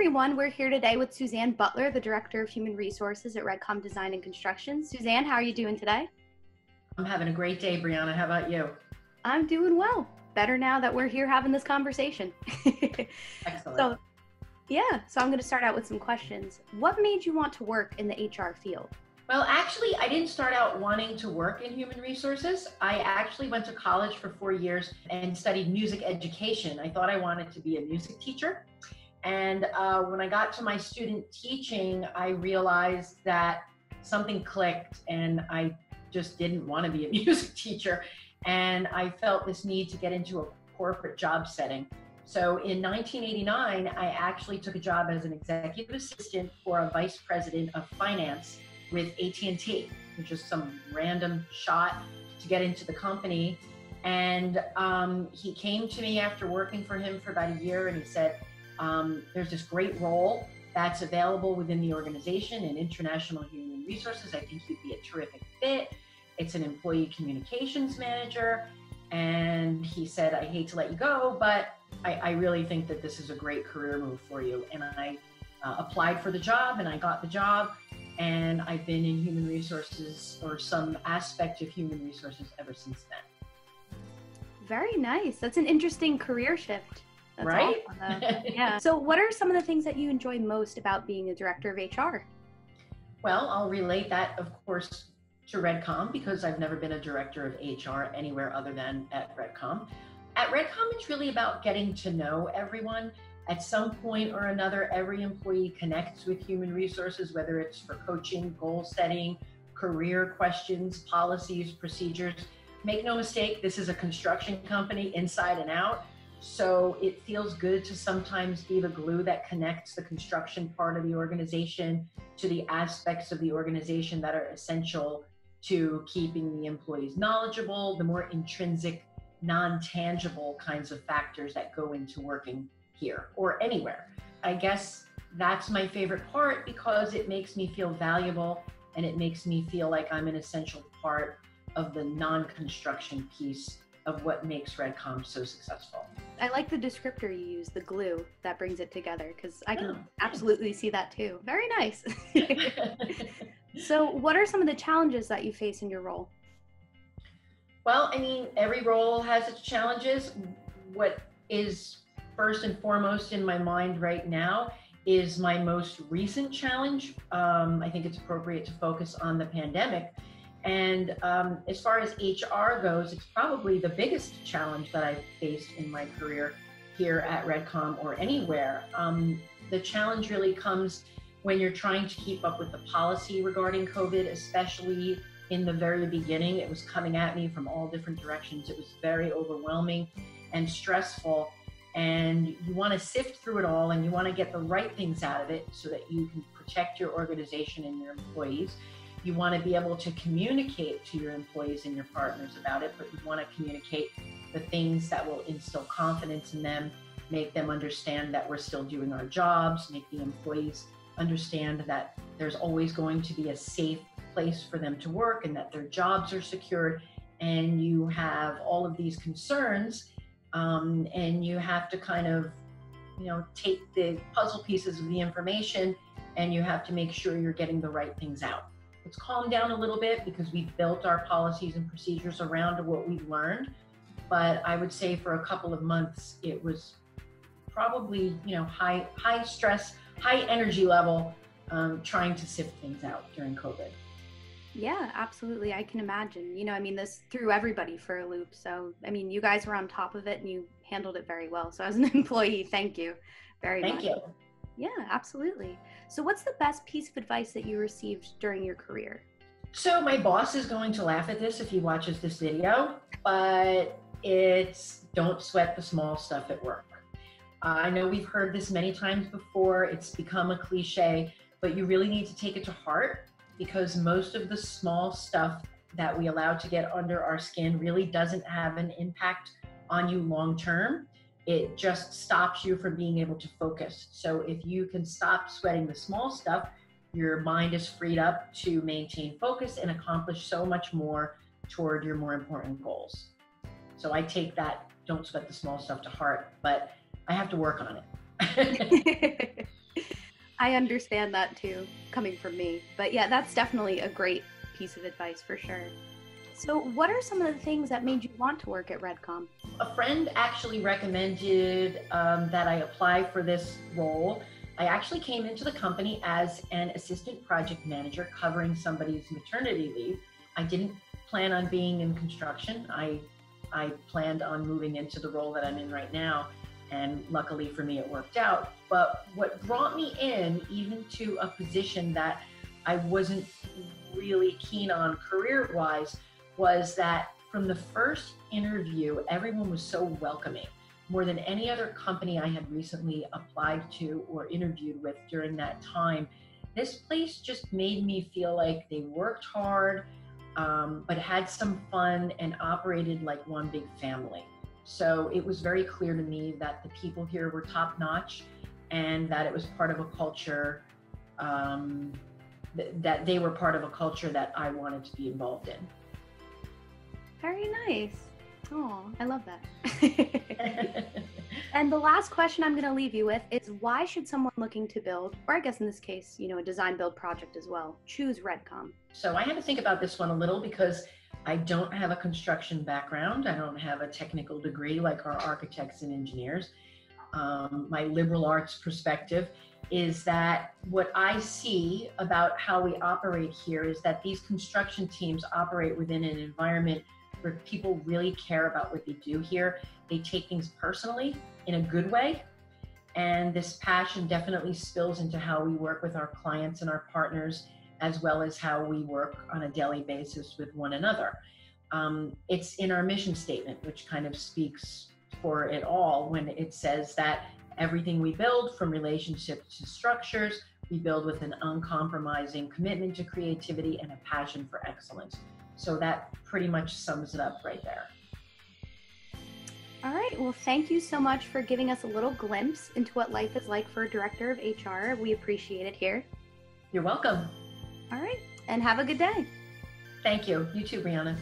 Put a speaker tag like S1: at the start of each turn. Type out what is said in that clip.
S1: everyone. We're here today with Suzanne Butler, the Director of Human Resources at Redcom Design and Construction. Suzanne, how are you doing today?
S2: I'm having a great day, Brianna. How about you?
S1: I'm doing well. Better now that we're here having this conversation.
S2: Excellent.
S1: So I'm going to start out with some questions. What made you want to work in the HR field?
S2: Well, actually, I didn't start out wanting to work in human resources. I actually went to college for 4 years and studied music education. I thought I wanted to be a music teacher. And when I got to my student teaching, I realized that something clicked and I just didn't want to be a music teacher. And I felt this need to get into a corporate job setting. So in 1989, I actually took a job as an executive assistant for a vice president of finance with AT&T, which is some random shot to get into the company. And he came to me after working for him for about a year and he said, there's this great role that's available within the organization in international human resources. I think you'd be a terrific fit. It's an employee communications manager. And he said, I hate to let you go, but I really think that this is a great career move for you. And I applied for the job and I got the job. And I've been in human resources or some aspect of human resources ever since then.
S1: Very nice. That's an interesting career shift. That's
S2: right?
S1: Awesome, yeah. So what are some of the things that you enjoy most about being a director of HR?
S2: Well, I'll relate that, of course, to Redcom because I've never been a director of HR anywhere other than at Redcom. At Redcom, it's really about getting to know everyone. At some point or another, every employee connects with human resources, whether it's for coaching, goal setting, career questions, policies, procedures. Make no mistake, this is a construction company inside and out. So it feels good to sometimes be the glue that connects the construction part of the organization to the aspects of the organization that are essential to keeping the employees knowledgeable, the more intrinsic, non-tangible kinds of factors that go into working here or anywhere. I guess that's my favorite part because it makes me feel valuable and it makes me feel like I'm an essential part of the non-construction piece of what makes Redcom so successful.
S1: I like the descriptor you use, the glue that brings it together, because I can absolutely see that too. Very nice. So what are some of the challenges that you face in your role?
S2: Well, I mean, every role has its challenges. What is first and foremost in my mind right now is my most recent challenge. I think it's appropriate to focus on the pandemic. And as far as HR goes, it's probably the biggest challenge that I've faced in my career here at Redcom or anywhere. The challenge really comes when you're trying to keep up with the policy regarding COVID, especially in the very beginning. It was coming at me from all different directions. It was very overwhelming and stressful. And you want to sift through it all and you want to get the right things out of it so that you can protect your organization and your employees. You want to be able to communicate to your employees and your partners about it, but you want to communicate the things that will instill confidence in them, make them understand that we're still doing our jobs, make the employees understand that there's always going to be a safe place for them to work and that their jobs are secured. And you have all of these concerns and you have to kind of, take the puzzle pieces of the information and you have to make sure you're getting the right things out. It's calmed down a little bit because we've built our policies and procedures around what we've learned. But I would say for a couple of months, it was probably, high stress, high energy level, trying to sift things out during COVID.
S1: Yeah, absolutely. I can imagine. This threw everybody for a loop. So, you guys were on top of it and you handled it very well. So as an employee, thank you very much.
S2: Thank you.
S1: Yeah, absolutely. So what's the best piece of advice that you received during your career?
S2: So my boss is going to laugh at this if he watches this video, but it's don't sweat the small stuff at work. I know we've heard this many times before. It's become a cliche, but you really need to take it to heart because most of the small stuff that we allow to get under our skin really doesn't have an impact on you long term. It just stops you from being able to focus. So if you can stop sweating the small stuff, your mind is freed up to maintain focus and accomplish so much more toward your more important goals. So I take that don't sweat the small stuff to heart, but I have to work on it.
S1: I understand that too, coming from me. But yeah, that's definitely a great piece of advice for sure. So what are some of the things that made you want to work at Redcom?
S2: A friend actually recommended that I apply for this role. I actually came into the company as an assistant project manager covering somebody's maternity leave. I didn't plan on being in construction. I planned on moving into the role that I'm in right now. And luckily for me, it worked out. But what brought me in, even to a position that I wasn't really keen on career-wise, was that from the first interview, everyone was so welcoming. More than any other company I had recently applied to or interviewed with during that time, this place just made me feel like they worked hard, but had some fun and operated like one big family. So it was very clear to me that the people here were top notch and that it was part of a culture, that they were part of a culture that I wanted to be involved in.
S1: Very nice. Oh, I love that. And the last question I'm going to leave you with is, why should someone looking to build, or I guess in this case, a design build project as well, choose Redcom?
S2: So I had to think about this one a little because I don't have a construction background. I don't have a technical degree like our architects and engineers. My liberal arts perspective is that what I see about how we operate here is that these construction teams operate within an environment where people really care about what they do here. They take things personally in a good way. And this passion definitely spills into how we work with our clients and our partners, as well as how we work on a daily basis with one another. It's in our mission statement, which kind of speaks for it all when it says that everything we build, from relationships to structures, we build with an uncompromising commitment to creativity and a passion for excellence. So that pretty much sums it up right there.
S1: All right. Well, thank you so much for giving us a little glimpse into what life is like for a director of HR. We appreciate it here.
S2: You're welcome.
S1: All right. And have a good day.
S2: Thank you. You too, Brianna.